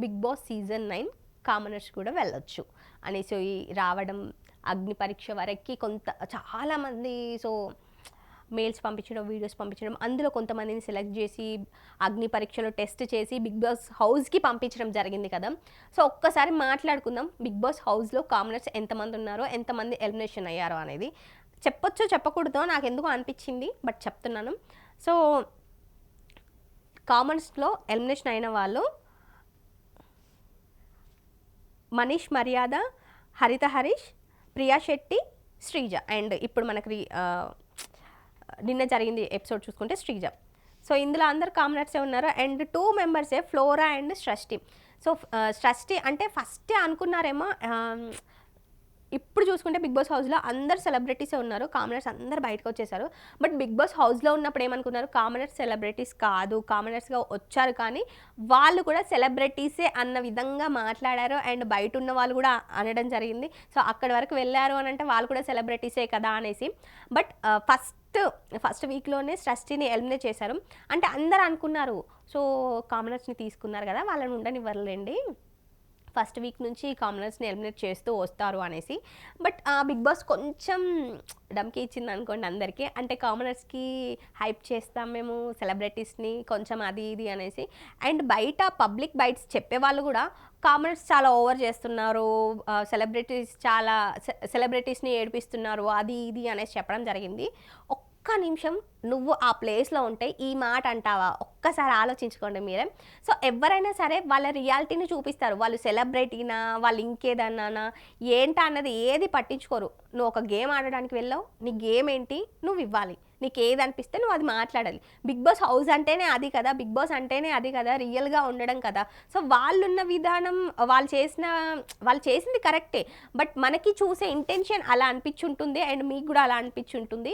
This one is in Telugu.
బిగ్ బాస్ సీజన్ 9 కామనర్స్ కూడా వెళ్ళొచ్చు అనేసి రావడం, అగ్ని పరీక్ష వరకు కొంత చాలామంది సో మెయిల్స్ పంపించడం, వీడియోస్ పంపించడం, అందులో కొంతమందిని సెలెక్ట్ చేసి అగ్ని పరీక్షలో టెస్ట్ చేసి బిగ్ బాస్ హౌస్కి పంపించడం జరిగింది కదా. సో ఒక్కసారి మాట్లాడుకుందాం బిగ్ బాస్ హౌస్లో కామనర్స్ ఎంతమంది ఉన్నారో, ఎంతమంది ఎలిమినేషన్ అయ్యారో అనేది. చెప్పొచ్చో చెప్పకూడదో నాకు ఎందుకు అనిపించింది, బట్ చెప్తున్నాను. సో కామనర్స్లో ఎలిమినేషన్ అయిన వాళ్ళు మనీష్ మర్యాద, హరిత హరీష్, ప్రియా శెట్టి, శ్రీజ. అండ్ ఇప్పుడు మనకి నిన్న జరిగింది ఎపిసోడ్ చూసుకుంటే శ్రీజ. సో ఇందులో అందరు కామనర్సే ఉన్నారు. అండ్ 2 మెంబర్సే ఫ్లోరా అండ్ సృష్టి. సో సృష్టి అంటే ఫస్టే అనుకున్నారేమో, ఇప్పుడు చూసుకుంటే బిగ్ బాస్ హౌస్లో అందరు సెలబ్రిటీసే ఉన్నారు, కామనర్స్ అందరు బయటకు వచ్చేసారు. బట్ బిగ్ బాస్ హౌస్లో ఉన్నప్పుడు ఏమనుకున్నారు, కామనర్స్ సెలబ్రిటీస్ కాదు, కామనర్స్గా వచ్చారు కానీ వాళ్ళు కూడా సెలబ్రిటీసే అన్న విధంగా మాట్లాడారు. అండ్ బయట ఉన్న వాళ్ళు కూడా అనడం జరిగింది. సో అక్కడి వరకు వెళ్ళారు అని అంటే వాళ్ళు కూడా సెలబ్రిటీసే కదా అనేసి. బట్ ఫస్ట్ వీక్లోనే సృష్టిని ఎలిమినేట్ చేశారు. అంటే అందరు అనుకున్నారు సో కామనర్స్ని తీసుకున్నారు కదా, వాళ్ళని ఉండనివ్వరులేండి, ఫస్ట్ వీక్ నుంచి కామనర్స్ని ఎలిమినేట్ చేస్తూ వస్తారు అనేసి. బట్ బిగ్ బాస్ కొంచెం డమ్కి ఇచ్చింది అనుకోండి అందరికీ. అంటే కామనర్స్కి హైప్ చేస్తాం మేము సెలబ్రిటీస్ని కొంచెం అది ఇది అనేసి. అండ్ బయట పబ్లిక్ బైట్స్ చెప్పేవాళ్ళు కూడా కామనర్స్ చాలా ఓవర్ చేస్తున్నారు, సెలబ్రిటీస్ని ఏడిపిస్తున్నారు, అది ఇది అనేసి చెప్పడం జరిగింది. ఒక్క నిమిషం నువ్వు ఆ ప్లేస్లో ఉంటే ఈ మాట అంటావా? ఒక్కసారి ఆలోచించుకోండి మీరే. సో ఎవరైనా సరే వాళ్ళ రియాలిటీని చూపిస్తారు. వాళ్ళు సెలబ్రిటీనా, వాళ్ళు ఇంకేదన్నానా, ఏంటా అన్నది ఏది పట్టించుకోరు. నువ్వు ఒక గేమ్ ఆడడానికి వెళ్ళావు, నీ గేమ్ ఏంటి నువ్వు ఇవ్వాలి, నీకు ఏది అనిపిస్తే నువ్వు అది మాట్లాడాలి. బిగ్ బాస్ హౌస్ అంటేనే అది కదా, బిగ్ బాస్ అంటేనే అది కదా, రియల్గా ఉండడం కదా. సో వాళ్ళున్న విధానం, వాళ్ళు చేసింది కరెక్టే. బట్ మనకి చూసే ఇంటెన్షన్ అలా అనిపించుంటుంది అండ్ మీకు కూడా అలా అనిపించుంటుంది.